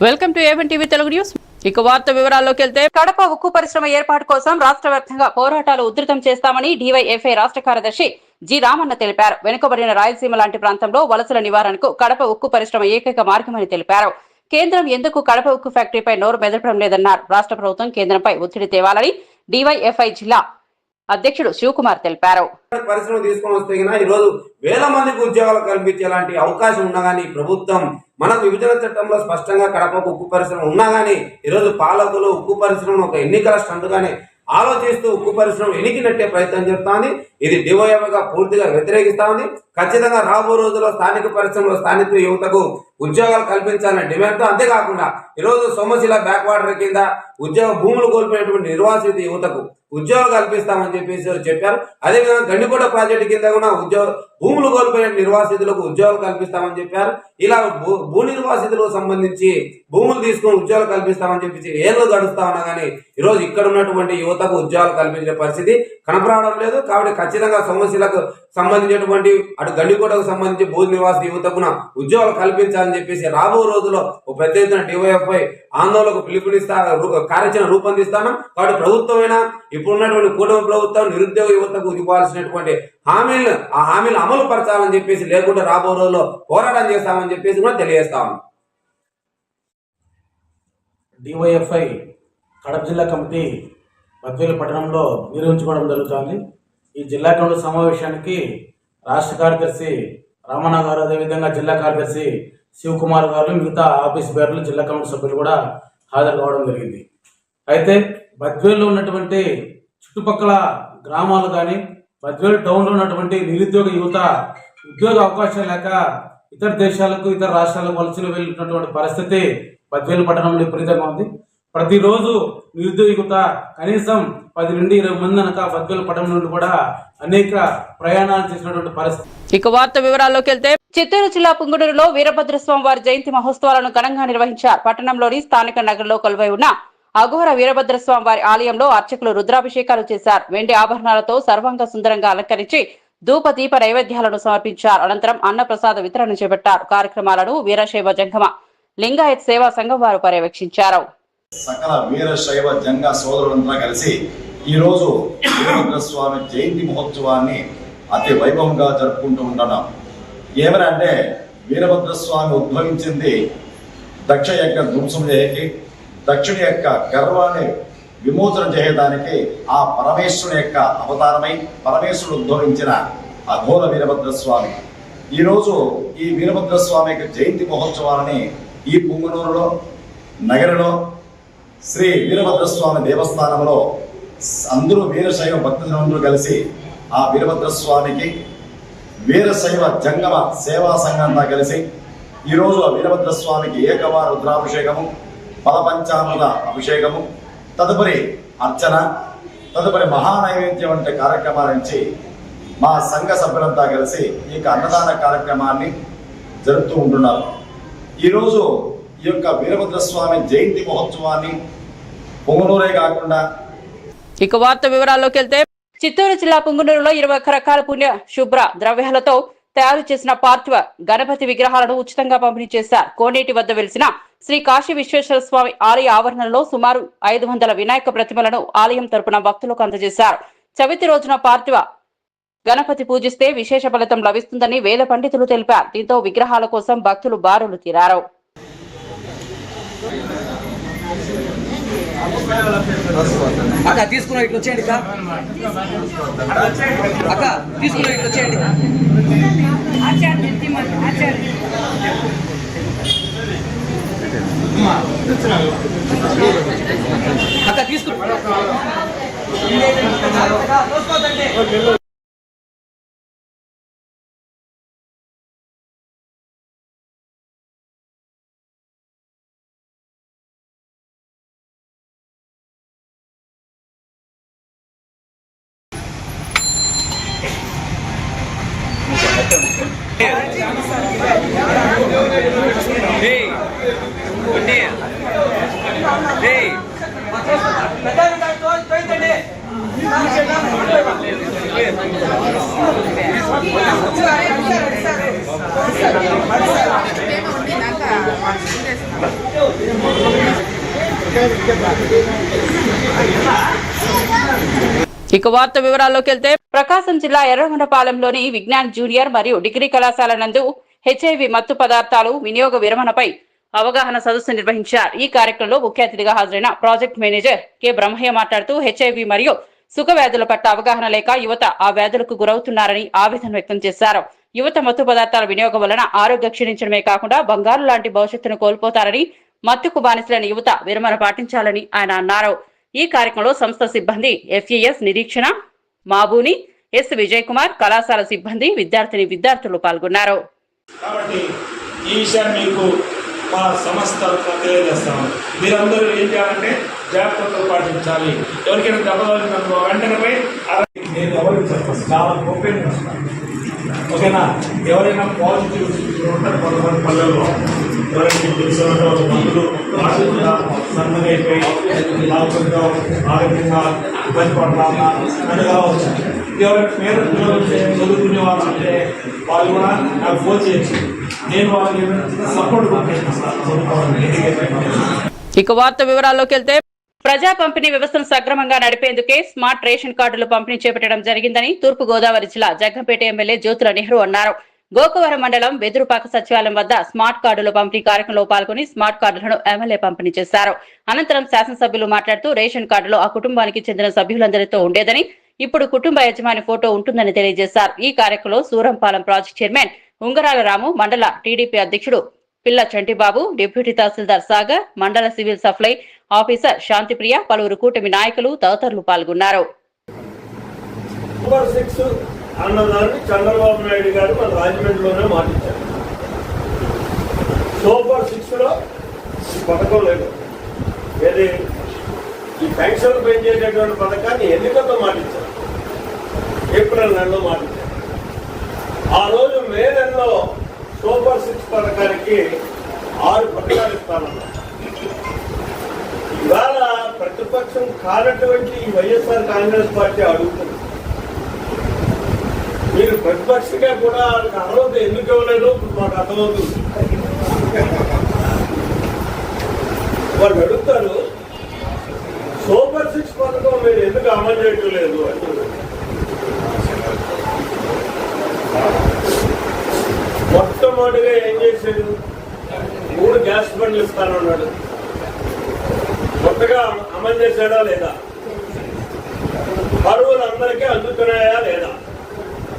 Welcome to A1 TV Telugu news. ఇక వార్త వివరాల్లోకి వెళ్తే కడప ఉక్కు పరిశ్రమ ఏర్పాటు కోసం రాష్ట్ర వ్యాప్తంగా పోరాటాలు ఉధృతం చేస్తామని డీవైఎఫ్ఐ రాష్ట్ర కార్యదర్శి జి రామన్న తెలిపారు. వెనుకబడిన రాయలసీమ లాంటి ప్రాంతంలో వలసల నివారణకు కడప ఉక్కు పరిశ్రమ ఏకైక మార్గమని తెలిపారు. కేంద్రం ఎందుకు కడప ఉక్కు ఫ్యాక్టరీపై నోరు మెదపడం లేదన్నారు. రాష్ట్ర ప్రభుత్వం కేంద్రంపై ఒత్తిడి తేవాలని డీవైఎఫ్ఐ జిల్లా అధ్యక్షుడు శివకుమార్ తెలిపారు. పరిశ్రమ తీసుకొని వస్తే ఈ రోజు వేల మందికి ఉద్యోగాలు కల్పించేలాంటి అవకాశం ఉన్నా గానీ ప్రభుత్వం మనకు విభజన చట్టంలో స్పష్టంగా కడపకు ఉక్కు పరిశ్రమ ఉన్నా గానీ ఈరోజు పాలకులు ఉక్కు పరిశ్రమను ఒక ఎన్నికల స్టంట్గానే ఆలోచిస్తూ ఉక్కు పరిశ్రమ ఎన్నికనట్టే ప్రయత్నం చేస్తోంది. ఇది డివైఎఫ్ఐగా పూర్తిగా వ్యతిరేకిస్తా ఉంది. ఖచ్చితంగా రాబో రోజుల్లో స్థానిక పరిశ్రమలో స్థానిక యువతకు ఉద్యోగాలు కల్పించాలనే డిమాండ్తో, అంతేకాకుండా ఈరోజు సోమశిల బ్యాక్వాటర్ కింద ఉద్యోగ భూములు కోల్పోయినటువంటి నిర్వాసిత యువతకు ఉద్యోగాలు కల్పిస్తామని చెప్పారు. అదేవిధంగా గండికోట ప్రాజెక్టు కింద కూడా భూములు కోల్పోయిన నిర్వాసితులకు ఉద్యోగాలు కల్పిస్తామని చెప్పారు. ఇలా భూ నిర్వాసితులకు సంబంధించి భూములు తీసుకుని ఉద్యోగాలు కల్పిస్తామని చెప్పి ఏళ్ళు గడుస్తా ఉన్నా కానీ ఈరోజు ఇక్కడ ఉన్నటువంటి యువతకు ఉద్యోగాలు కల్పించే పరిస్థితి కనపడడం లేదు. కాబట్టి ఖచ్చితంగా సమస్యలకు సంబంధించినటువంటి అటు గండికోటకు సంబంధించి భూ నివాసిత యువతకున ఉద్యోగాలు కల్పించాలని చెప్పేసి రాబో రోజుల్లో ఒక పెద్ద ఎత్తున డివైఎఫ్ఐ ఆందోళనకు పిలుపునిస్తా కార్యాచరణ రూపొందిస్తాను. కాబట్టి ప్రభుత్వమైనా ఇప్పుడున్నటువంటి కూటమి ప్రభుత్వం నిరుద్యోగ యువతకు ఇవ్వాల్సినటువంటి ఆ హామీలు అమలు పరచాలని చెప్పేసి, లేకుంటే రాబో రోజుల్లో పోరాటం చేస్తామని చెప్పేసి కూడా తెలియజేస్తా ఉన్నాం. డివైఎఫ్ఐ కడప జిల్లా కమిటీ బద్వేలు పట్టణంలో నిర్వహించుకోవడం జరుగుతోంది. ఈ జిల్లా కమిటీ సమావేశానికి రాష్ట్ర కార్యదర్శి రామన్న గారు, అదేవిధంగా జిల్లా కార్యదర్శి శివకుమార్ గారు, మిగతా ఆఫీస్ పేర్లు జిల్లా కమిటీ సభ్యులు కూడా హాజరు కావడం జరిగింది. అయితే బద్వేల్లో ఉన్నటువంటి చుట్టుపక్కల గ్రామాలు కానీ బద్వేలు టౌన్లో ఉన్నటువంటి నిరుద్యోగ యువత ఉద్యోగ అవకాశాలు లేక ఇతర దేశాలకు ఇతర రాష్ట్రాలకు వలసలు వెళ్ళినటువంటి పరిస్థితి బద్వేలు పట్టణంలో విపరీతంగా ఉంది. ప్రతిరోజు నిరుద్యోగ యువత కనీసం 10 నుండి 20 మంది అనక బద్వేలు పట్టణం నుండి కూడా అనేక ప్రయాణాలు చేసినటువంటి పరిస్థితి. ఇక వార్త వివరాల్లోకి వెళ్తే చిత్తూరు జిల్లా పుంగనూరులో వీరభద్రస్వామి వారి జయంతి మహోత్సవాలను ఘనంగా నిర్వహించారు. పట్టణంలోని స్థానిక నగరంలో కొలువై ఉన్న అఘోర వీరభద్రస్వామి వారి ఆలయంలో అర్చకులు రుద్రాభిషేకాలు చేశారు. వెండి ఆభరణాలతో సర్వాంగ సుందరంగా అలంకరించి ధూప దీప నైవేద్యాలను సమర్పించారు. అనంతరం అన్నప్రసాద వితరణ చేపట్టారు. కార్యక్రమాలను వీరశైవ జంగమ లింగాయత్ సేవా సంఘం వారు పర్యవేక్షించారు. సకల వీరశైవ జంగ సోదరులంతా కలిసి ఈ రోజు వీరభద్రస్వామి జయంతి మహోత్సవాన్ని అతి వైభవంగా జరుపుకుంటూ ఉంటున్నాం. ఏమనంటే వీరభద్రస్వామి ఉద్భవించింది దక్ష యొక్క ధ్వంసం చేయకి, దక్షుని యొక్క గర్వాన్ని విమోచన చేయడానికి ఆ పరమేశ్వరుని యొక్క అవతారమై పరమేశ్వరుడు ఉద్భవించిన అఘోర వీరభద్రస్వామి. ఈరోజు ఈ వీరభద్రస్వామి యొక్క జయంతి మహోత్సవాలని ఈ పుంగనూరులో నగరంలో శ్రీ వీరభద్రస్వామి దేవస్థానంలో అందరూ వీరశైవ భక్తులందరూ కలిసి ఆ వీరభద్రస్వామికి వీరశైవ జంగమ సేవా సంఘంతో కలిసి ఈరోజు ఆ వీరభద్రస్వామికి ఏకవార రుద్రాభిషేకము, ఫలపంచామృత అభిషేకము, తదుపరి అర్చన, తదుపరి మహానైవేద్యం వంటి కార్యక్రమాల నుంచి మా సంఘ సభ్యులంతా కలిసి ఈ అన్నదాన కార్యక్రమాన్ని జరుపుతూ ఉంటున్నారు. ఈరోజు ఈ యొక్క వీరభద్రస్వామి జయంతి మహోత్సవాన్ని పుంగనూరే కాకుండా ఇక వార్త వివరాల్లోకి వెళ్తే చిత్తూరు జిల్లా పుంగనూరులో 21 రకాల పుణ్య శుభ్ర ద్రవ్యాలతో తయారు చేసిన పార్థివ గణపతి విగ్రహాలను ఉచితంగా పంపిణీ చేశారు. కోనేటి వద్ద వెలిసిన శ్రీ కాశీ విశ్వేశ్వర స్వామి ఆలయ ఆవరణలో సుమారు 500 వినాయక ప్రతిమలను ఆలయం తరపున భక్తులకు అందజేశారు. చవితి రోజున పార్థివ గణపతి పూజిస్తే విశేష ఫలితం లభిస్తుందని వేద పండితులు తెలిపారు. దీంతో విగ్రహాల కోసం భక్తులు బారులు తీరారు. అక్క తీసుకున్న ఇట్లా వచ్చేయండి, అక్క తీసుకున్న ఇట్లా వచ్చేయండి. అక్క తీసుకున్నా ఇక వార్త వివరాల్లోకి వెళ్తే ప్రకాశం జిల్లా ఎర్రగొండపాలెంలోని విజ్ఞాన్ జూనియర్ మరియు డిగ్రీ కళాశాల నందు హెచ్ఐవి మత్తు పదార్థాలు వినియోగ విరమణపై అవగాహన సదస్సు నిర్వహించారు. ఈ కార్యక్రమంలో ముఖ్య అతిథిగా హాజరైన ప్రాజెక్ట్ మేనేజర్ కె బ్రహ్మయ్య మాట్లాడుతూ హెచ్ఐవి మరియు సుఖ వ్యాధుల పట్ల అవగాహన లేక యువత ఆ వ్యాధులకు గురవుతున్నారని ఆవేదన వ్యక్తం చేశారు. యువత మత్తు పదార్థాల వినియోగం వలన ఆరోగ్యం క్షీణించడమే కాకుండా బంగారు లాంటి భవిష్యత్తును కోల్పోతారని, మత్తుకు బానిసలైన యువత విరమణ పాటించాలని ఆయన అన్నారు. ఈ కార్యక్రమంలో సంస్థ సిబ్బంది ఎఫ్ఏఎస్ నిరీక్షణ మాబూని, ఎస్ విజయ్ కుమార్, కళాశాల సిబ్బంది, విద్యార్థులు పాల్గొన్నారు. కాబట్టి ఈ విషయాన్ని మీకు మా సంస్థ తెలియజేస్తాము. మీరందరూ ఏం చేయాలంటే జాగ్రత్తలు పాటించాలి. ఎవరికైనా దెబ్బ తగిలినప్పుడు వెంటనే పోయి నేను ఎవరికి చెప్పాను, చాలా ఓపెన్ ఓకేనా. ఎవరైనా పాజిటివ్ ఉంటారు కొంతమంది పల్లెల్లో, ఎవరైనా తెలిసినటువంటి మందులు వాడుతుందా సన్నగైపోయి లాభంగా ఆరోగ్యంగా ఇబ్బంది పడతామా అని కావచ్చు. ఎవరైనా పేద పిల్లలు చదువుకునే వాళ్ళు అంటే వాళ్ళు కూడా నాకు ఫోన్ చేయొచ్చు, నేను వాళ్ళకి సపోర్ట్ ఇక వార్త వివరాల్లోకి వెళ్తే ప్రజా పంపిణీ వ్యవస్థను సక్రమంగా నడిపేందుకే స్మార్ట్ రేషన్ కార్డులు పంపిణీ చేపట్టడం జరిగిందని తూర్పు గోదావరి జిల్లా జగ్గంపేట ఎమ్మెల్యే జ్యోతుల నెహ్రూ అన్నారు. గోకవరం మండలం వెదురుపాక సచివాలయం వద్ద స్మార్ట్ కార్డుల పంపిణీ కార్యక్రమంలో పాల్గొని స్మార్ట్ కార్డులను ఎమ్మెల్యే పంపిణీ చేశారు. అనంతరం శాసనసభ్యులు మాట్లాడుతూ రేషన్ కార్డులో ఆ కుటుంబానికి చెందిన సభ్యులందరితో ఉండేదని, ఇప్పుడు కుటుంబ యజమాని ఫోటో ఉంటుందని తెలియజేశారు. ఈ కార్యక్రమంలో సూరంపాలెం ప్రాజెక్ట్ చైర్మన్ ఉంగరాల రాము, మండల టీడీపీ అధ్యక్షుడు పిల్ల చంటిబాబు, డిప్యూటీ తహసీల్దార్ సాగర్, మండల సివిల్ సప్లై ఆఫీసర్ శాంతిప్రియ, పలువురు కూటమి నాయకులు తదితరులు పాల్గొన్నారు. సూపర్ 6 అన్నదాన్ని చంద్రబాబు నాయుడు గారు మన రాజమండ్రిలోనే మాటించారు. సూపర్ 6లో ఈ పథకం లేదు. ఏది ఈ పెన్షన్ పెంచేటటువంటి పథకాన్ని ఎన్నికల్లో మాటించారు, ఏప్రిల్ నెలలో మాటించారు. ఆ రోజు మే నెలలో సూపర్ 6 పథకానికి 6 పథకాలు ఇస్తానన్నారు. ఇవాళ ప్రతిపక్షం కానటువంటి ఈ వైఎస్ఆర్ కాంగ్రెస్ పార్టీ అడుగుతుంది, మీరు ప్రతిపక్షంగా కూడా అర్హత ఎందుకు ఇవ్వలేదు మాకు అర్థమవుతుంది. వాళ్ళు అడుగుతారు, సూపర్ 6 పథకం మీరు ఎందుకు అమలు చేయటం లేదు అని. మొట్టమొదటిగా ఏం చేశాడు, 3 గ్యాస్ బండ్లు ఇస్తానన్నాడు. కొత్తగా అమలు చేశాడా లేదా? పరువులు అందరికీ అందుతున్నాయా లేదా?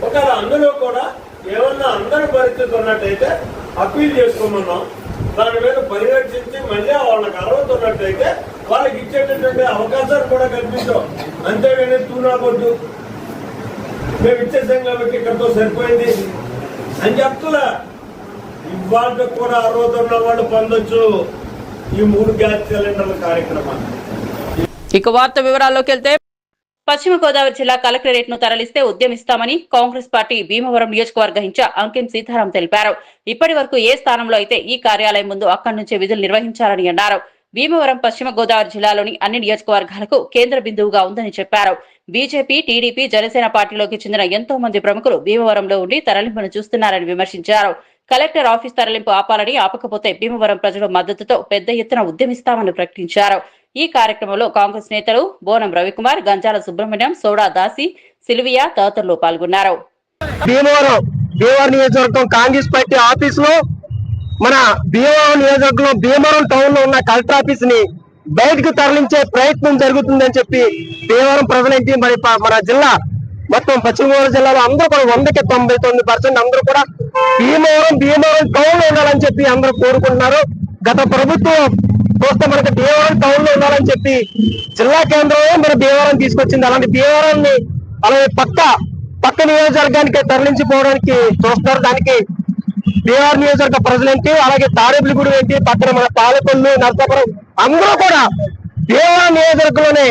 ఒకవేళ అందులో కూడా ఏమన్నా అందరి పరిస్థితి ఉన్నట్టయితే అప్పీల్ చేసుకోమన్నాం. దాని మీద పరిరక్షించి మళ్ళీ వాళ్ళకి అర్హత ఉన్నట్టయితే వాళ్ళకి ఇచ్చేటటువంటి అవకాశాలు కూడా కల్పించాం. అంతేగాని తూనాకొద్దు మేము ఇచ్చేసాం కాబట్టి ఇక్కడితో సరిపోయింది అని చెప్తున్నా. ఇవాళ కూడా అర్హత ఉన్న వాళ్ళు పొందొచ్చు ఈ 3 గ్యాస్ సిలిండర్ల కార్యక్రమాన్ని. ఇక వార్త వివరాల్లోకి వెళ్తే పశ్చిమ గోదావరి జిల్లా కలెక్టరేట్ ను తరలిస్తే ఉద్యమిస్తామని కాంగ్రెస్ పార్టీ భీమవరం నియోజకవర్గ ఇన్ఛార్జ్ అంకిం సీతారాం తెలిపారు. ఇప్పటి వరకు ఏ స్థానంలో అయితే ఈ కార్యాలయం ముందు అక్కడి నుంచే విధులు నిర్వహించాలని అన్నారు. భీమవరం పశ్చిమ గోదావరి జిల్లాలోని అన్ని నియోజకవర్గాలకు కేంద్ర బిందువుగా ఉందని చెప్పారు. బీజేపీ, టీడీపీ, జనసేన పార్టీలోకి చెందిన ఎంతో మంది ప్రముఖులు భీమవరంలో ఉండి తరలింపును చూస్తున్నారని విమర్శించారు. కలెక్టర్ ఆఫీస్ తరలింపు ఆపాలని, ఆపకపోతే భీమవరం ప్రజల మద్దతుతో పెద్ద ఎత్తున ఉద్యమిస్తామని ప్రకటించారు. ఈ కార్యక్రమంలో కాంగ్రెస్ నేతలు బోనం రవికుమార్, గంజాల సుబ్రహ్మణ్యం, సోడా దాసి, సిల్వియా తదితరులు పాల్గొన్నారు. భీమవరం నియోజకవర్గం కాంగ్రెస్ పార్టీ ఆఫీస్ లో మన భీమవరం నియోజకవర్గంలో భీమవరం టౌన్ లో ఉన్న కలెక్టర్ ఆఫీస్ ని బయటకు తరలించే ప్రయత్నం జరుగుతుందని చెప్పి భీమవరం ప్రజలేంటి మరి మన జిల్లా మొత్తం పశ్చిమ గోదావరి జిల్లాలో అందరూ కూడా 100కి 99% అందరూ కూడా భీమవరం టౌన్ లో ఉండాలని చెప్పి అందరూ కోరుకుంటున్నారు. గత ప్రభుత్వం చూస్తే మనకి భీమవరం టౌన్ లో ఉండాలని చెప్పి జిల్లా కేంద్రంలో మన భీమవరం తీసుకొచ్చింది. అలాంటి భీమవరాన్ని అలాగే పక్క నియోజకవర్గానికి తరలించిపోవడానికి చూస్తున్నారు. దానికి భీమవరం నియోజకవర్గ ప్రజలేంటి, అలాగే తాడేపల్లిగూడెం ఏంటి, పక్కన మన పాలకొల్లు, నర్సాపురం అందరూ కూడా భీమవరం నియోజకవర్గంలోనే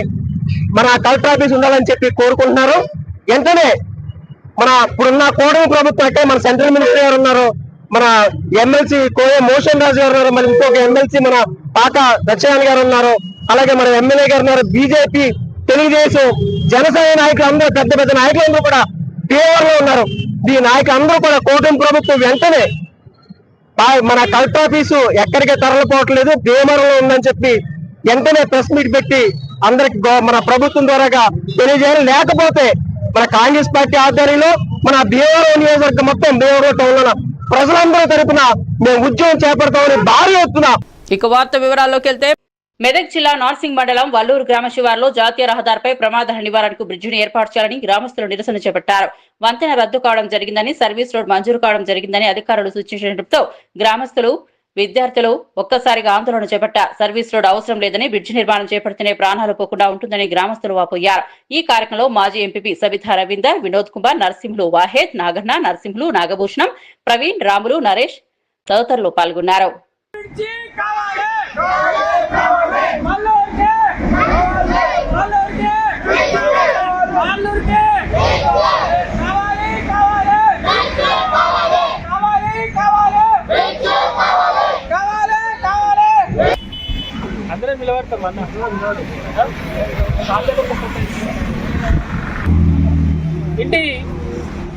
మన కలెక్టర్ ఆఫీస్ ఉండాలని చెప్పి కోరుకుంటున్నారు. వెంటనే మన ఇప్పుడున్న కూటమి ప్రభుత్వం అంటే మన సెంట్రల్ మినిస్టర్ గారు ఉన్నారు, మన ఎమ్మెల్సీ కోయ మోషన్ రాజు గారు ఉన్నారు, మరి ఇంకొక ఎమ్మెల్సీ మన పాక దక్షిణాని గారు ఉన్నారు, అలాగే మన ఎమ్మెల్యే గారు ఉన్నారు. బీజేపీ, తెలుగుదేశం, జనసేన నాయకులు అందరూ పెద్ద నాయకులందరూ కూడా భీమవరంలో ఉన్నారు. ఈ నాయకులందరూ కూడా కూటమి ప్రభుత్వం వెంటనే మన కలెక్టర్ ఆఫీసు ఎక్కడికి తరలిపోవట్లేదు, భీమవరంలో ఉందని చెప్పి వెంటనే ప్రెస్ మీట్ పెట్టి అందరికి మన ప్రభుత్వం ద్వారాగా తెలియజేయాలి. లేకపోతే మన కాంగ్రెస్ పార్టీ ఆధ్వర్యంలో మన భీమవరం నియోజకవర్గం మొత్తం భీమవరం టౌన్ లో ప్రజలందరూ తరపున మేము ఉద్యమం చేపడతామని భారీ ఎత్తున. ఇక వార్త వివరాల్లోకి వెళ్తే మెదక్ జిల్లా నార్సింగ్ మండలం వల్లూరు గ్రామ శివారులో జాతీయ రహదారిపై ప్రమాదాల నివారణకు బ్రిడ్జిని ఏర్పాటు చేయాలని గ్రామస్తులు నిరసన చేపట్టారు. వంతెన రద్దు కావడం జరిగిందని, సర్వీస్ రోడ్ మంజూరు కావడం జరిగిందని అధికారులు సూచించడంతో గ్రామస్తులు విద్యార్థులు ఒక్కసారిగా ఆందోళన చేపట్టారు. సర్వీస్ రోడ్ అవసరం లేదని, బ్రిడ్జి నిర్మాణం చేపడితేనే ప్రాణాలు పోకుండా ఉంటుందని గ్రామస్తులు వాపోయారు. ఈ కార్యక్రమంలో మాజీ ఎంపీపీ సబితా రవీందర్, వినోద్ కుమార్, నరసింహులు వాహేద్, నాగన్న, నరసింహులు, నాగభూషణం, ప్రవీణ్, రాములు, నరేష్ తదితరులు పాల్గొన్నారు. అందరం నిలబడతాం అన్న. ఇంటి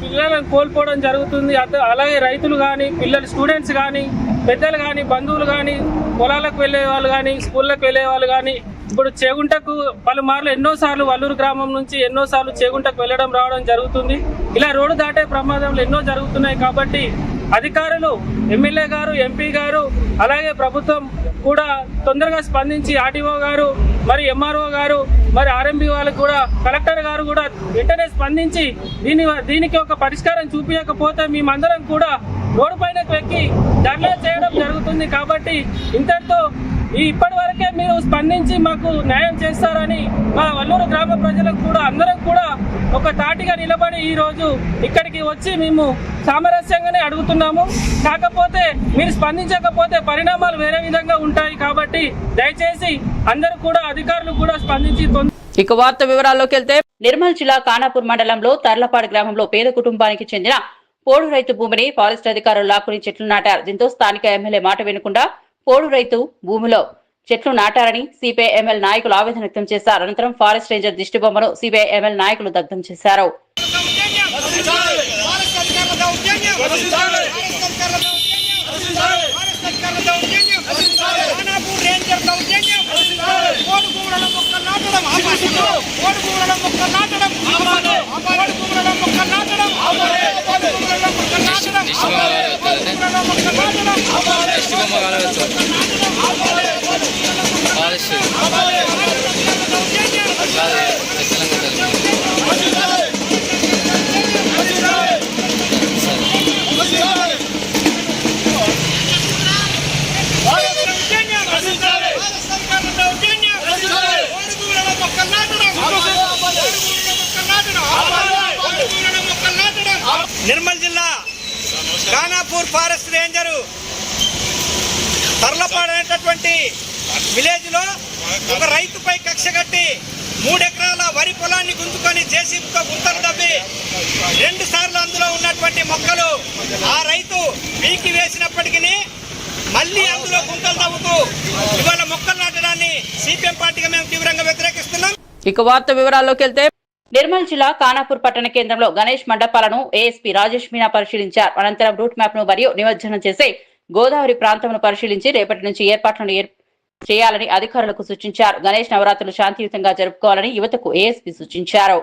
పిల్లలను కోల్పోవడం జరుగుతుంది. అలాగే రైతులు కానీ, పిల్లలు స్టూడెంట్స్ కానీ, పెద్దలు కానీ, బంధువులు కానీ, పొలాలకు వెళ్ళే వాళ్ళు కానీ, స్కూళ్ళకు వెళ్ళే వాళ్ళు కానీ, ఇప్పుడు చేగుంటకు పలుమార్లు ఎన్నోసార్లు వల్లూరు గ్రామం నుంచి ఎన్నోసార్లు చేగుంటకు వెళ్ళడం రావడం జరుగుతుంది. ఇలా రోడ్డు దాటే ప్రమాదాలు ఎన్నో జరుగుతున్నాయి. కాబట్టి అధికారులు, ఎమ్మెల్యే గారు, ఎంపీ గారు, అలాగే ప్రభుత్వం కూడా తొందరగా స్పందించి ఆర్టీఓ గారు, మరి ఎంఆర్ఓ గారు, మరి ఆర్ఎంపీ వాళ్ళకు కూడా, కలెక్టర్ గారు కూడా వెంటనే స్పందించి దీనికి ఒక పరిష్కారం చూపించకపోతే మేమందరం కూడా రోడ్డు పైనకు ఎక్కి ధర్నా చేయడం జరుగుతుంది. కాబట్టి ఇంతటితో ఇప్పటి వరకే మీరు స్పందించి మాకు న్యాయం చేస్తారని మా వల్లూరు గ్రామ ప్రజలకు కూడా అందరం కూడా ఒక తాటిగా నిలబడి ఈ రోజు ఇక్కడికి వచ్చి మేము సామరస్యంగానే అడుగుతున్నాము. కాకపోతే మీరు స్పందించకపోతే పరిణామాలు వేరే విధంగా ఉంటాయి. కాబట్టి దయచేసి అందరూ కూడా అధికారులు కూడా స్పందించి. ఇక వార్త వివరాల్లోకి వెళ్తే నిర్మల్ జిల్లా ఖానాపూర్ మండలంలో తర్లపాడు గ్రామంలో పేద కుటుంబానికి చెందిన పోడు రైతు భూమిని ఫారెస్ట్ అధికారులు లాక్కుని చెట్లు నాటారు. దీంతో స్థానిక ఎమ్మెల్యే మాట వినకుండా పోడు రైతు భూమిలో చెట్లు నాటారని సిపిఐఎంఎల్ నాయకులు ఆవేదన వ్యక్తం చేశారు. అనంతరం ఫారెస్ట్ రేంజర్ దిష్టిబొమ్మను సిపిఐఎంఎల్ నాయకులు దగ్ధం చేశారు. నిర్మల్ జిల్లా ఖానాపూర్ ఫారెస్ట్ రేంజరు తర్లపాడు అనేటటువంటి విలేజ్ లో ఒక రైతుపై కక్ష కట్టి 3 ఎకరాల వరి పొలాన్ని గుంజుకొని జేసీబీతో గుంతలు తవ్వి 2 సార్లు అందులో ఉన్నటువంటి మొక్కలు ఆ రైతు పీకి వేసినప్పటికీ మళ్ళీ అందులో గుంతలు తవ్వుతూ ఇవాళ మొక్కలు నాటడాన్ని సిపిఎం పార్టీగా మేము తీవ్రంగా వ్యతిరేకిస్తున్నాం. ఇక వార్త వివరాల్లోకి వెళ్తే నిర్మల్ జిల్లా ఖానాపూర్ పట్టణ కేంద్రంలో గణేష్ మండపాలను ఏఎస్పీ రాజేష్ మీనా పరిశీలించారు. అనంతరం రూట్ మ్యాప్ ను మరియు నిమజ్జనం చేసి గోదావరి ప్రాంతంను పరిశీలించి రేపటి నుంచి ఏర్పాట్లను చేయాలని అధికారులకు సూచించారు. గణేష్ నవరాత్రులు శాంతియుతంగా జరుపుకోవాలని యువతకు ఏఎస్పీ సూచించారు.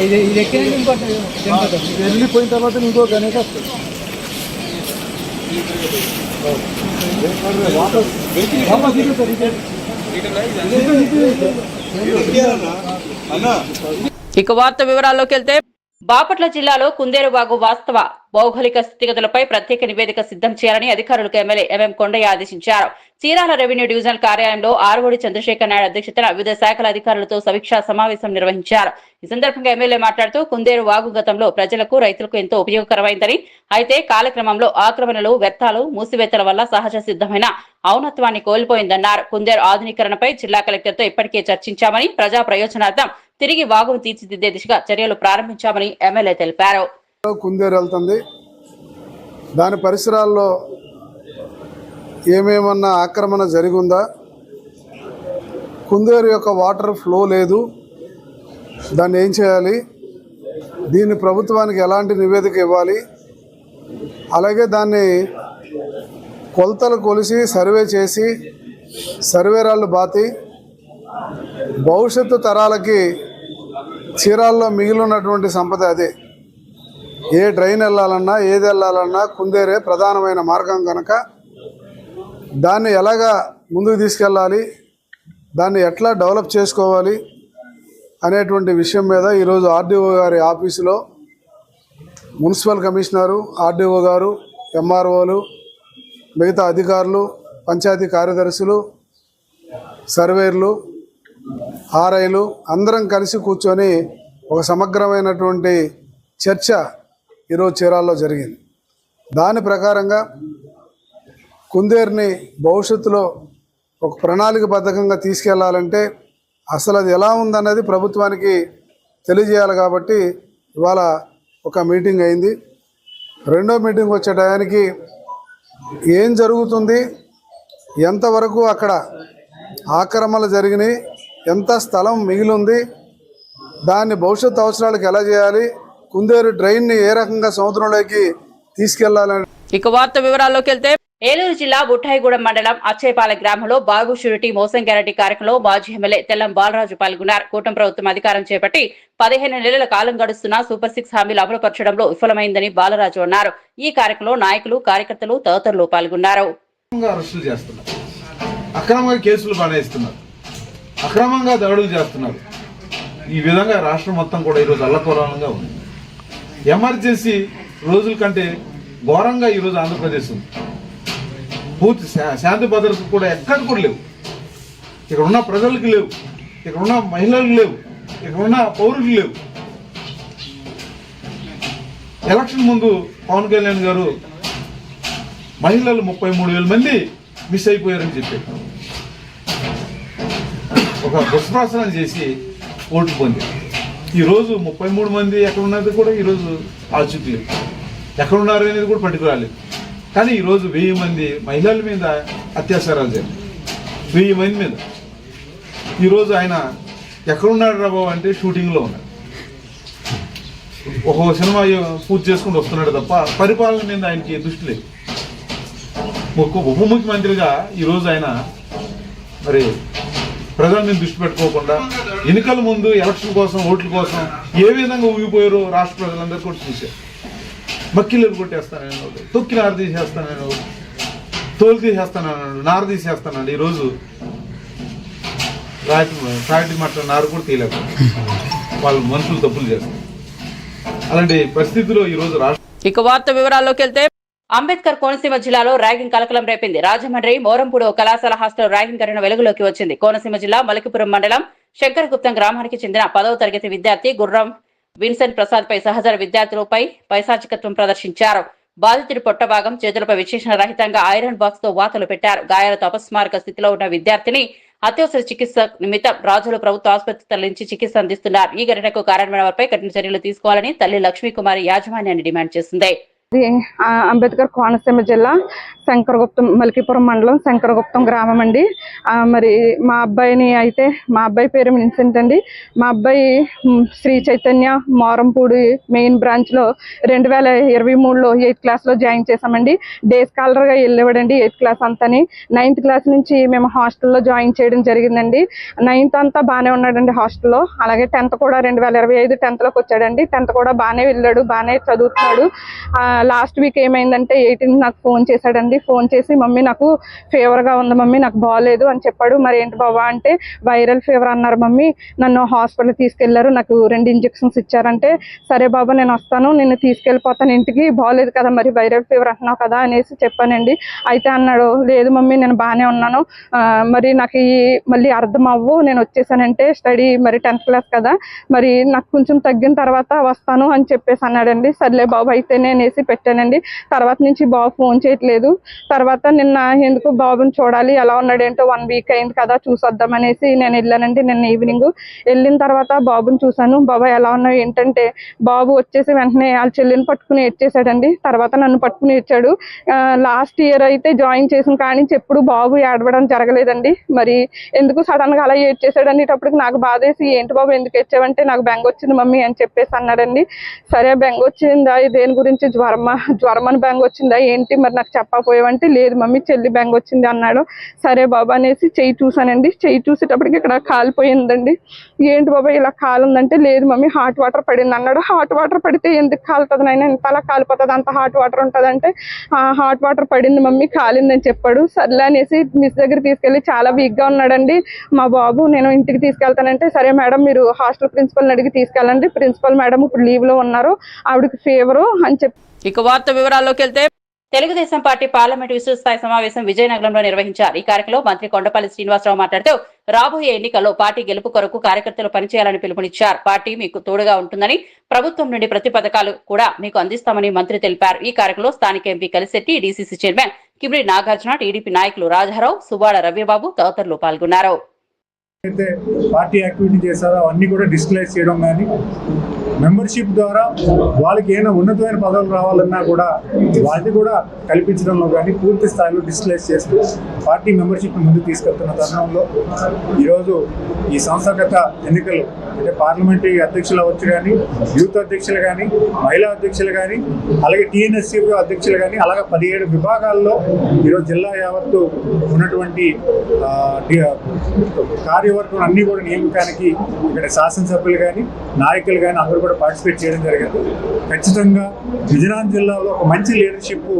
ఇది వెళ్ళిపోయిన తర్వాత ఇంకో గణేష్ వస్తుంది. ఇక వార్త వివరాల్లోకి వెళ్తే బాపట్ల జిల్లాలో కుందేరువాగు వాస్తవ భౌగోళిక స్థితిగతులపై ప్రత్యేక నివేదిక సిద్ధం చేయాలని అధికారులకు ఎమ్మెల్యే ఎంఎం కొండయ్య ఆదేశించారు. చీరాల రెవెన్యూ డివిజనల్ కార్యాలయంలో ఆర్వోడి చంద్రశేఖర్ నాయుడు అధ్యక్షతన వివిధ శాఖల అధికారులతో సమీక్షా సమావేశం నిర్వహించారు. ఈ సందర్భంగా ఎమ్మెల్యే మాట్లాడుతూ కుందేరు వాగు గతంలో ప్రజలకు రైతులకు ఎంతో ఉపయోగకరమైందని, అయితే కాలక్రమంలో ఆక్రమణలు, వ్యర్థాలు, మూసివేతల వల్ల సహజ సిద్ధమైన ఔన్నత్వాన్ని కోల్పోయిందన్నారు. కుందేరు ఆధునీకరణపై జిల్లా కలెక్టర్తో ఇప్పటికే చర్చించామని, ప్రజా ప్రయోజనార్థం తిరిగి వాగును తీర్చిదిద్దే దిశగా చర్యలు ప్రారంభించామని ఎమ్మెల్యే తెలిపారు. కుందేరు వెళ్తుంది, దాని పరిసరాల్లో ఏమేమన్నా ఆక్రమణ జరిగిందా, కుందేరు యొక్క వాటర్ ఫ్లో లేదు, దాన్ని ఏం చేయాలి, దీన్ని ప్రభుత్వానికి ఎలాంటి నివేదిక ఇవ్వాలి, అలాగే దాన్ని కొలతలు కొలిసి సర్వే చేసి సర్వేరాళ్ళు బాతి భవిష్యత్తు తరాలకి చీరాల్లో మిగిలినటువంటి సంపద అదే. ఏ డ్రైన్ వెళ్ళాలన్నా ఏది వెళ్ళాలన్నా కుందేరే ప్రధానమైన మార్గం కనుక దాన్ని ఎలాగా ముందుకు తీసుకెళ్ళాలి, దాన్ని ఎట్లా డెవలప్ చేసుకోవాలి అనేటువంటి విషయం మీద ఈరోజు ఆర్డీఓ గారి ఆఫీసులో మున్సిపల్ కమిషనరు, ఆర్డీఓ గారు, ఎంఆర్ఓలు, మిగతా అధికారులు, పంచాయతీ కార్యదర్శులు, సర్వేర్లు, ఆర్ఐలు అందరం కలిసి కూర్చొని ఒక సమగ్రమైనటువంటి చర్చ ఈరోజు చీరాల్లో జరిగింది. దాని ప్రకారంగా కుందేరుని భవిష్యత్తులో ఒక ప్రణాళికబద్ధంగా తీసుకెళ్లాలంటే అసలు అది ఎలా ఉందన్నది ప్రభుత్వానికి తెలియజేయాలి. కాబట్టి ఇవాళ ఒక మీటింగ్ అయింది. రెండో మీటింగ్ వచ్చే టయానికి ఏం జరుగుతుంది, ఎంతవరకు అక్కడ ఆక్రమణలు జరిగినాయి, ఎంత స్థలం మిగిలింది, దాన్ని భవిష్యత్తు అవసరాలకు ఎలా చేయాలి, కుందేరు డ్రైన్ని ఏ రకంగా సముద్రంలోకి తీసుకెళ్లాలని. ఇక వార్త వివరాల్లోకి వెళ్తే ఏలూరు జిల్లా బుట్టాయిగూడెం మండలం అచ్చేపాలెం గ్రామంలో బాగు షూరిటీ మోసం గ్యారంటీ కార్యక్రమంలో మాజీ ఎమ్మెల్యే తెల్లం బాలరాజు పాల్గొన్నారు. కూటమి ప్రభుత్వం అధికారం చేపట్టి 15 నెలల కాలం గడుస్తున్నా సూపర్ 6 హామీలు అమలు పరచడంలో విఫలమైందని బాలరాజు అన్నారు. ఈ కార్యక్రమంలో నాయకులు, కార్యకర్తలు తదితరులు పాల్గొన్నారు. అక్రమంగా కేసులు బనాయిస్తున్నారు, అక్రమంగా దాడులు చేస్తున్నారు. ఈ విధంగా రాష్ట్రం మొత్తం కూడా ఈరోజు అల్లకల్లోలంగా ఉంది. ఎమర్జెన్సీ రోజుల కంటే ఘోరంగా ఈరోజు ఆంధ్రప్రదేశ్ ఉంది. పూర్తి శాంతి భద్రతలు కూడా ఎక్కడ కూడా లేవు. ఇక్కడ ఉన్న ప్రజలకు లేవు, ఇక్కడ ఉన్న మహిళలకు లేవు, ఇక్కడ ఉన్న పౌరులకు లేవు. ఎలక్షన్ ముందు పవన్ కళ్యాణ్ గారు మహిళలు 33,000 మంది మిస్ అయిపోయారని చెప్పారు. ఒక దుష్ప్రచారం చేసి ఓటు పొందారు. ఈరోజు 33 మంది ఎక్కడ ఉన్నది కూడా ఈరోజు ఆచూకీ లేదు, ఎక్కడున్నారు అనేది కూడా పట్టుకురాలేదు. కానీ ఈరోజు 1000 మంది మహిళల మీద అత్యాచారాలు జరిగాయి, 1000 మంది మీద. ఈరోజు ఆయన ఎక్కడున్నాడు రా బాబు అంటే షూటింగ్లో ఉన్నాడు. ఒక్కొక్క సినిమా పూర్తి చేసుకుంటూ వస్తున్నాడు తప్ప పరిపాలన మీద ఆయనకి దృష్టి లేదు. ఉప ముఖ్యమంత్రిగా ఈరోజు ఆయన మరి ప్రజల మీద దృష్టి పెట్టుకోకుండా ఎన్నికల ముందు ఎలక్షన్ కోసం, ఓట్ల కోసం ఏ విధంగా ఊగిపోయారో రాష్ట్ర ప్రజలందరూ కూడా చూశారు. మక్కిలు కొట్టేస్తానన్నాడు, తొక్కి నార తీసేస్తానన్నాడు, తోలు తీసేస్తానన్నాడు, నార తీసేస్తానండి. ఈరోజు ఫ్యాక్టరీ మట్ల నారు కూడా తీయలేదు. వాళ్ళు మనుషులు తప్పులు చేస్తారు. అలాంటి పరిస్థితిలో ఈరోజు రాష్ట్ర. ఇక వార్త వివరాల్లోకి వెళ్తే అంబేద్కర్ కోనసీమ జిల్లాలో ర్యాగింగ్ కలకలం రేపింది. రాజమండ్రి మోరంపూడి కళాశాల హాస్టల్ ర్యాగింగ్ ఘటన వెలుగులోకి వచ్చింది. కోనసీమ జిల్లా మలికిపురం మండలం శంకరగుప్తం గ్రామానికి చెందిన 10వ తరగతి విద్యార్థి గుర్రం విన్సెంట్ ప్రసాద్ పై సహచర విద్యార్థులపై పైశాచికత్వం ప్రదర్శించారు. బాధితుడి పొట్ట భాగం, చేతులపై విశేషణ రహితంగా ఐరన్ బాక్స్ తో వాతలు పెట్టారు. గాయాలతో అపస్మారక స్థితిలో ఉన్న విద్యార్థిని అత్యవసర చికిత్స నిమిత్తం రాజుల ప్రభుత్వ ఆసుపత్రి తరలించి చికిత్స అందిస్తున్నారు. ఈ ఘటనకు కారణమైన వారిపై కఠిన చర్యలు తీసుకోవాలని తల్లి లక్ష్మీకుమారి యాజమాన్యాన్ని డిమాండ్ చేసింది. అంబేద్కర్ కోనసీమ జిల్లా శంకరగుప్తం మలికిపురం మండలం శంకరగుప్తం గ్రామం అండి. మరి మా అబ్బాయి పేరు విన్సెంట్ అండి. మా అబ్బాయి శ్రీ చైతన్య మోరంపూడి మెయిన్ బ్రాంచ్లో 2023లో 8th క్లాస్లో జాయిన్ చేశామండి. డే స్కాలర్గా వెళ్ళేవాడండి 8th క్లాస్ అంతని. 9th క్లాస్ నుంచి మేము హాస్టల్లో జాయిన్ చేయడం జరిగిందండి. 9th అంతా బాగానే ఉన్నాడండి హాస్టల్లో. అలాగే 10th కూడా 2025 10thలోకి వచ్చాడండి. 10th కూడా బాగానే వెళ్ళాడు, బాగానే చదువుతున్నాడు. లాస్ట్ వీక్ ఏమైందంటే 18 నాకు ఫోన్ చేశాడండి. ఫోన్ చేసి మమ్మీ నాకు ఫీవర్గా ఉంది మమ్మీ, నాకు బాగాలేదు అని చెప్పాడు. మరి ఏంటి బాబా అంటే వైరల్ ఫీవర్ అన్నారు మమ్మీ, నన్ను హాస్పిటల్ తీసుకెళ్లారు, నాకు 2 ఇంజెక్షన్స్ ఇచ్చారంటే సరే బాబా నేను వస్తాను, నిన్ను తీసుకెళ్ళిపోతాను ఇంటికి, బాగాలేదు కదా మరి వైరల్ ఫీవర్ అంటున్నావు కదా అనేసి చెప్పానండి. అయితే అన్నాడు లేదు మమ్మీ నేను బాగానే ఉన్నాను, మరి నాకు మళ్ళీ అర్థం అవ్వు, నేను వచ్చేసానంటే స్టడీ మరి 10th క్లాస్ కదా, మరి నాకు కొంచెం తగ్గిన తర్వాత వస్తాను అని చెప్పేసి అన్నాడండి. సర్లే బాబు అయితేనే అనేసి పెట్టానండి. తర్వాత నుంచి బాబు ఫోన్ చేయట్లేదు. తర్వాత నిన్న ఎందుకు బాబుని చూడాలి ఎలా ఉన్నాడేంటో 1 వీక్ అయింది కదా చూసొద్దాం అనేసి నేను వెళ్ళానండి. నిన్న ఈవినింగ్ వెళ్ళిన తర్వాత బాబుని చూశాను. బాబా ఎలా ఉన్నావు ఏంటంటే బాబు వచ్చేసి వెంటనే వాళ్ళ చెల్లిని పట్టుకుని ఏడ్చేసాడండి. తర్వాత నన్ను పట్టుకుని ఏడ్చాడు. లాస్ట్ ఇయర్ అయితే జాయిన్ చేసిన కాడి నుంచి ఎప్పుడు బాబు ఏడవడం జరగలేదండి. మరి ఎందుకు సడన్ గా అలా ఏడ్చేసాడు అనేటప్పటికి నాకు బాధేసి ఏంటి బాబు ఎందుకు ఏడ్చావంటే నాకు బెంగ వచ్చింది మమ్మీ అని చెప్పేసి అన్నాడండి. సరే బెంగ వచ్చిందా దేని గురించి, జ్వరమని బెంగ వచ్చిందా ఏంటి మరి నాకు చెప్పకపోయావంటే లేదు మమ్మీ చెల్లి బెంగ వచ్చింది అన్నాడు. సరే బాబా అనేసి చెయ్యి చూసానండి. చెయ్యి చూసేటప్పటికి ఇక్కడ కాలిపోయిందండి. ఏంటి బాబా ఇలా కాలుందంటే లేదు మమ్మీ హాట్ వాటర్ పడింది అన్నాడు. హాట్ వాటర్ పడితే ఎందుకు కాలుతుంది నాయన, ఇంత అలా కాలిపోతుంది, అంత హాట్ వాటర్ ఉంటుందంటే హాట్ వాటర్ పడింది మమ్మీ కాలిందని చెప్పాడు. సర్లే అనేసి మిస్ దగ్గర తీసుకెళ్ళి చాలా వీక్గా ఉన్నాడండి మా బాబు. నేను ఇంటికి తీసుకెళ్తానంటే సరే మేడం మీరు హాస్టల్ ప్రిన్సిపల్ని అడిగి తీసుకెళ్ళండి, ప్రిన్సిపల్ మేడం ఇప్పుడు లీవ్లో ఉన్నారు, ఆవిడకి ఫీవరు అని చెప్పి. ఇక వార్త వివరాల్లోకి వెళ్తే తెలుగుదేశం పార్టీ పార్లమెంట్ విస్తృత స్థాయి సమావేశం విజయనగరంలో నిర్వహించారు. ఈ కార్యక్రమంలో మంత్రి కొండపల్లి శ్రీనివాసరావు మాట్లాడుతూ రాబోయే ఎన్నికల్లో పార్టీ గెలుపు కొరకు కార్యకర్తలు పనిచేయాలని పిలుపునిచ్చారు. పార్టీ మీకు తోడుగా ఉంటుందని, ప్రభుత్వం నుండి ప్రతి పథకాలు కూడా మీకు అందిస్తామని మంత్రి తెలిపారు. ఈ కార్యక్రమంలో స్థానిక MP Kalisetti, DCC chairman Kimidi Nagarjuna, TDP నాయకులు రాజారావు, సుబ్బాడ రవిబాబు తదితరులు పాల్గొన్నారు. అయితే పార్టీ యాక్టివిటీ చేశారో అవన్నీ కూడా డిస్క్లోజ్ చేయడం కానీ, మెంబర్షిప్ ద్వారా వాళ్ళకి ఏమైనా ఉన్నతమైన పదవులు రావాలన్నా కూడా వాటిని కూడా కల్పించడంలో కానీ పూర్తి స్థాయిలో డిస్క్లోజ్ చేస్తూ పార్టీ మెంబర్షిప్ ముందుకు తీసుకెళ్తున్న తరుణంలో ఈరోజు ఈ సంస్థాగత ఎన్నికలు అంటే పార్లమెంటరీ అధ్యక్షులు అవ్వచ్చు కానీ, యూత్ అధ్యక్షులు కానీ, మహిళా అధ్యక్షులు కానీ, అలాగే టీఎన్ఎస్సీ అధ్యక్షులు కానీ, అలాగే 17 విభాగాల్లో ఈరోజు జిల్లా యావత్తు ఉన్నటువంటి కార్యవర్గం అన్నీ కూడా నియామకానికి ఇక్కడ శాసనసభ్యులు కానీ, నాయకులు కానీ అందరూ కూడా పార్టిసిపేట్ చేయడం జరిగింది. ఖచ్చితంగా విజయనగరం జిల్లాలో ఒక మంచి లీడర్షిప్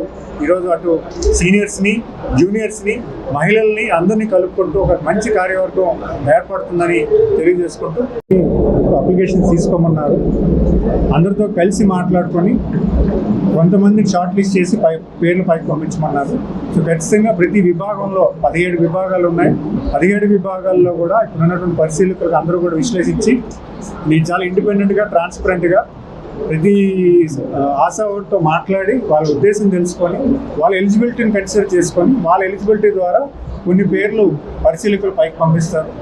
ఈరోజు అటు సీనియర్స్ని, జూనియర్స్ని, మహిళల్ని అందరినీ కలుపుకుంటూ ఒక మంచి కార్యవర్గం ఏర్పడుతుందని తెలియజేసుకుంటూ అప్లికేషన్స్ తీసుకోమన్నారు. అందరితో కలిసి మాట్లాడుకొని కొంతమందిని షార్ట్ లిస్ట్ చేసి పేర్లు పైకి పంపించమన్నారు. సో ఖచ్చితంగా ప్రతి విభాగంలో 17 విభాగాలు ఉన్నాయి. 17 విభాగాల్లో కూడా ఇక్కడ ఉన్నటువంటి పరిశీలకులకు అందరూ కూడా విశ్లేషించి నేను చాలా ఇండిపెండెంట్గా, ట్రాన్స్పరెంట్గా ప్రతి ఆశావుడితో మాట్లాడి వాళ్ళ ఉద్దేశం తెలుసుకొని వాళ్ళ ఎలిజిబిలిటీని కన్సిడర్ చేసుకొని వాళ్ళ ఎలిజిబిలిటీ ద్వారా కొన్ని పేర్లు పరిశీలకులు పైకి పంపిస్తారు.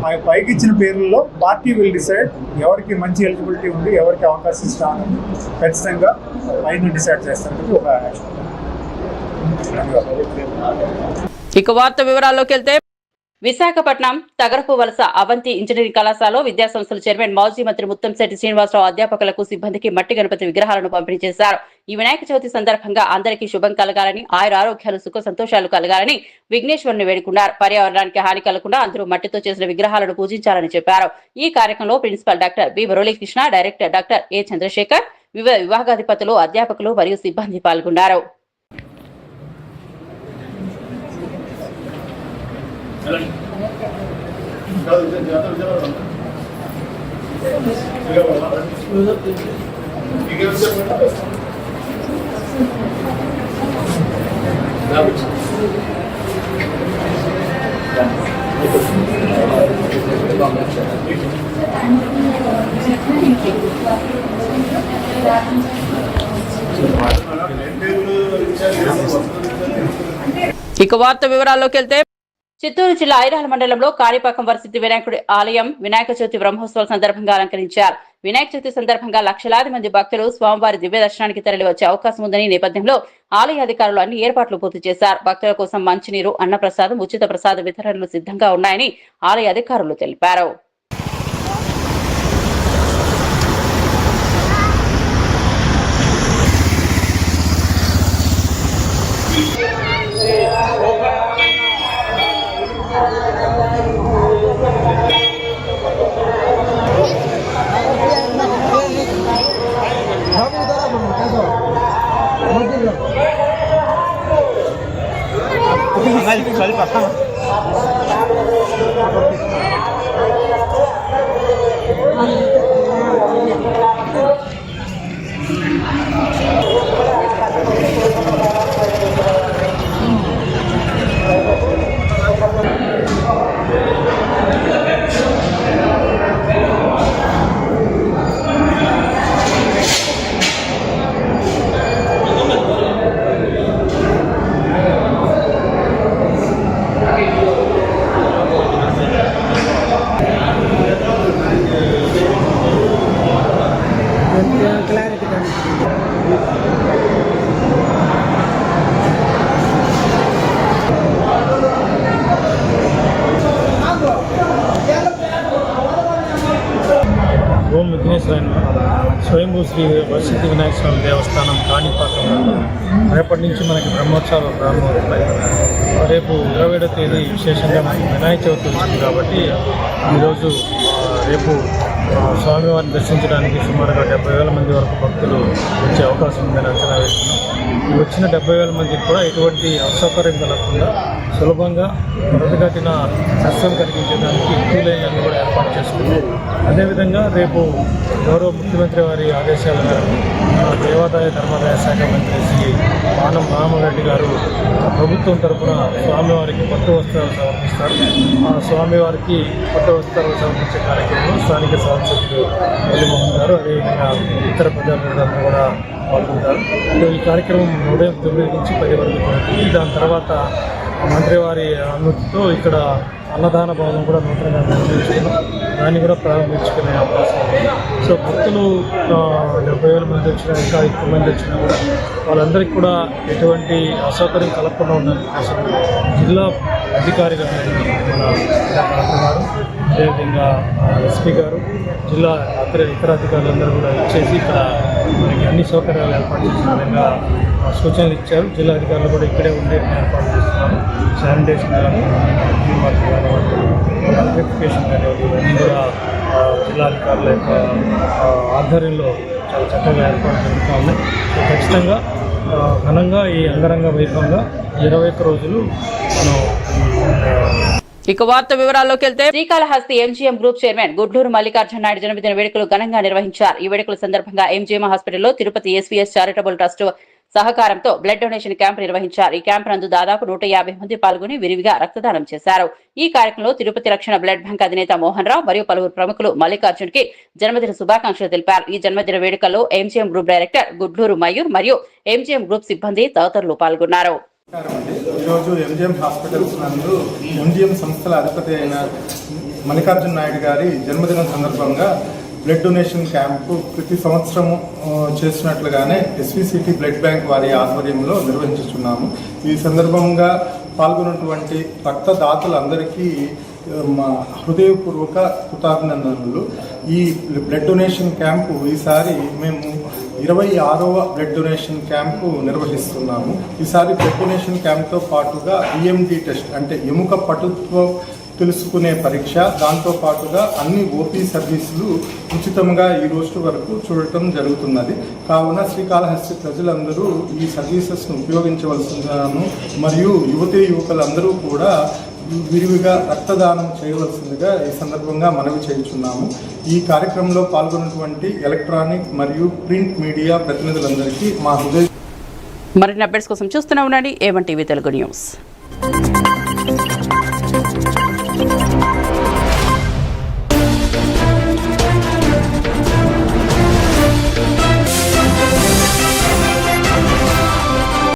ఆ పైకి ఇచ్చిన పేర్లలో పార్టీ విల్ డిసైడ్ ఎవరికి మంచి ఎలిజిబిలిటీ ఉంది, ఎవరికి అవకాశం ఇస్తామని ఖచ్చితంగా పైన డిసైడ్ చేస్తానికి ఒక యాక్షన్. ఇక వార్త వివరాల్లోకి వెళ్తే విశాఖపట్నం తగరపు వలస అవంతి ఇంజనీరింగ్ కళాశాలలో విద్యాసంస్థల చైర్మన్ మాజీ మంత్రి ముత్తంశెట్టి శ్రీనివాసరావు అధ్యాపకులకు, సిబ్బందికి మట్టి గణపతి విగ్రహాలను పంపిణీ చేశారు. ఈ వినాయక చవితి సందర్భంగా అందరికీ శుభం కలగాలని, ఆయుర ఆరోగ్యాలు, సుఖ సంతోషాలు కలగాలని విఘ్నేశ్వరుని వేడుకున్నారు. పర్యావరణానికి హాని కలగకుండా అందరూ మట్టితో చేసిన విగ్రహాలను పూజించాలని చెప్పారు. ఈ కార్యక్రమంలో principal doctor B Muralikrishna, director doctor A Chandrasekhar, వివిధ విభాగాధిపతులు, అధ్యాపకులు మరియు సిబ్బంది పాల్గొన్నారు. ఇక వార్త వివరాల్లోకి వెళ్తే చిత్తూరు జిల్లా ఐరాల మండలంలో కాణిపాకం వరసిద్ధి వినాయకుడి ఆలయం వినాయక చవితి బ్రహ్మోత్సవాల సందర్భంగా అలంకరించారు. వినాయక చవితి సందర్భంగా లక్షలాది మంది భక్తులు స్వామివారి దివ్య దర్శనానికి తరలి వచ్చే అవకాశం ఉందని నేపథ్యంలో ఆలయ అధికారులు అన్ని ఏర్పాట్లు పూర్తి చేశారు. భక్తుల కోసం మంచినీరు, అన్నప్రసాదం, ఉచిత ప్రసాద వితరణలు సిద్ధంగా ఉన్నాయని ఆలయ అధికారులు తెలిపారు. ఓం విఘ్నేశ్వరాయ స్వయంభూ శ్రీ వసతి వినాయక స్వామి దేవస్థానం కాణిపాకంలో రేపటి నుంచి మనకి బ్రహ్మోత్సవాలు ప్రారంభమవుతున్నాయి. రేపు 27వ తేదీ విశేషంగా మనకి వినాయక చవితి వచ్చింది కాబట్టి ఈరోజు రేపు స్వామివారిని దర్శించడానికి సుమారుగా 70,000 మంది వరకు భక్తులు వచ్చే అవకాశం ఉందని అంచనా వేస్తున్నాం. ఈ వచ్చిన 70,000 మందికి కూడా ఎటువంటి అసౌకర్యం కలగకుండా సులభంగా త్వరగతిన దర్శనం కలిగించడానికి క్యూ లైన్లను కూడా ఏర్పాటు చేసుకున్నాం. అదేవిధంగా రేపు గౌరవ ముఖ్యమంత్రి వారి ఆదేశాల మేరకు దేవాదాయ ధర్మాదాయ శాఖ మంత్రి శ్రీ పానం రామరెడ్డి గారు ప్రభుత్వం తరఫున స్వామివారికి పట్టు వస్త్రాలు సమర్పిస్తారు. ఆ స్వామివారికి పట్టు వస్త్రాలు సమర్పించే కార్యక్రమంలో స్థానిక శాసనసభ్యులు మురళీమోహన్ గారు అదేవిధంగా ఇతర ప్రజాప్రతినిధులందరూ కూడా పాల్గొంటారు. ఈ కార్యక్రమం ఉదయం 9 నుంచి 10 వరకు జరుగుతుంది. దాని తర్వాత మంత్రివారి అనుమతితో ఇక్కడ అన్నదాన భవనం కూడా నూతనంగా నిర్మించుకున్నాం. దాన్ని కూడా ప్రారంభించుకునే అవకాశం ఉంది. సో భక్తులు 70,000 మంది వచ్చినా ఇంకా ఎక్కువ మంది వచ్చినా కూడా వాళ్ళందరికీ కూడా ఎటువంటి అసౌకర్యం కలగకుండా ఉండడానికి కోసం జిల్లా అధికారిగా మన కలెక్టర్ గారు అదేవిధంగా ఎస్పీ గారు జిల్లా ఇతర అధికారులందరూ కూడా ఇచ్చేసి ఇక్కడ మనకి అన్ని సౌకర్యాలు ఏర్పాటు చేసిన విధంగా సూచనలు ఇచ్చారు. జిల్లా అధికారులు కూడా ఇక్కడే ఉండే ఏర్పాటు చేస్తున్నారు. శానిటేషన్ ఎలక్ట్రిఫికేషన్ కానివ్వండి ఇవన్నీ కూడా జిల్లా అధికారుల యొక్క ఆధ్వర్యంలో చాలా చక్కగా ఏర్పాటు జరుగుతూ ఉన్నాయి. ఖచ్చితంగా ఘనంగా ఈ అంగరంగ వైభవంగా 21 రోజులు మనం ఇక వార్త వివరాల్లోకి వెళ్తే Srikalahasti MGM group chairman Gudluru Mallikarjuna Naidu జన్మదిన వేడుకలు ఘనంగా నిర్వహించారు. ఈ వేడుకల సందర్భంగా ఎంజీఎం హాస్పిటల్లో తిరుపతి ఎస్వీఎస్ చారిటబుల్ ట్రస్ట్ సహకారంతో బ్లడ్ డొనేషన్ క్యాంప్ నిర్వహించారు. ఈ క్యాంప్ నందు దాదాపు 150 మంది పాల్గొని విరివిగా రక్తదానం చేశారు. ఈ కార్యక్రమంలో తిరుపతి రక్షణ బ్లడ్ బ్యాంక్ అధినేత మోహన్ రావు మరియు పలువురు ప్రముఖులు మల్లికార్జున్ కి జన్మదిన శుభాకాంక్షలు తెలిపారు. ఈ జన్మదిన వేడుకల్లో MGM group director Gudluru Mayur మరియు ఎంజీఎం గ్రూప్ సిబ్బంది తదితరులు పాల్గొన్నారు. ఈరోజు ఎంజీఎం హాస్పిటల్స్ నందు ఎంజీఎం సంస్థల అధిపతి అయిన మల్లికార్జున నాయుడు గారి జన్మదినం సందర్భంగా బ్లడ్ డొనేషన్ క్యాంపు ప్రతి సంవత్సరము చేస్తున్నట్లుగానే ఎస్వీసీటీ బ్లడ్ బ్యాంక్ వారి ఆధ్వర్యంలో నిర్వహించుతున్నాము. ఈ సందర్భంగా పాల్గొన్నటువంటి రక్తదాతలందరికీ మా హృదయపూర్వక కృతజ్ఞతలు. ఈ బ్లడ్ డొనేషన్ క్యాంపు ఈసారి మేము 26వ బ్లడ్ డొనేషన్ క్యాంపు నిర్వహిస్తున్నాము. ఈసారి బ్లడ్ డొనేషన్ క్యాంప్తో పాటుగా ఈఎండి టెస్ట్ అంటే ఎముక పటుత్వం తెలుసుకునే పరీక్ష, దాంతో పాటుగా అన్ని ఓపీ సర్వీసులు ఉచితంగా ఈ రోజు వరకు చూడటం జరుగుతున్నది. కావున శ్రీకాళహస్తి ప్రజలందరూ ఈ సర్వీసెస్ను ఉపయోగించవలసిందిగాను మరియు యువకులందరూ కూడా విరివిగా రక్తదానం చేయవలసిందిగా ఈ సందర్భంగా మనవి చేయుచున్నాము. ఈ కార్యక్రమంలో పాల్గొన్నటువంటి ఎలక్ట్రానిక్ మరియు ప్రింట్ మీడియా ప్రతినిధులందరికీ మా హృదయ మరిన్ని అప్డేట్స్ కోసం చూస్తూనే ఉండండి A1 టీవీ తెలుగు న్యూస్.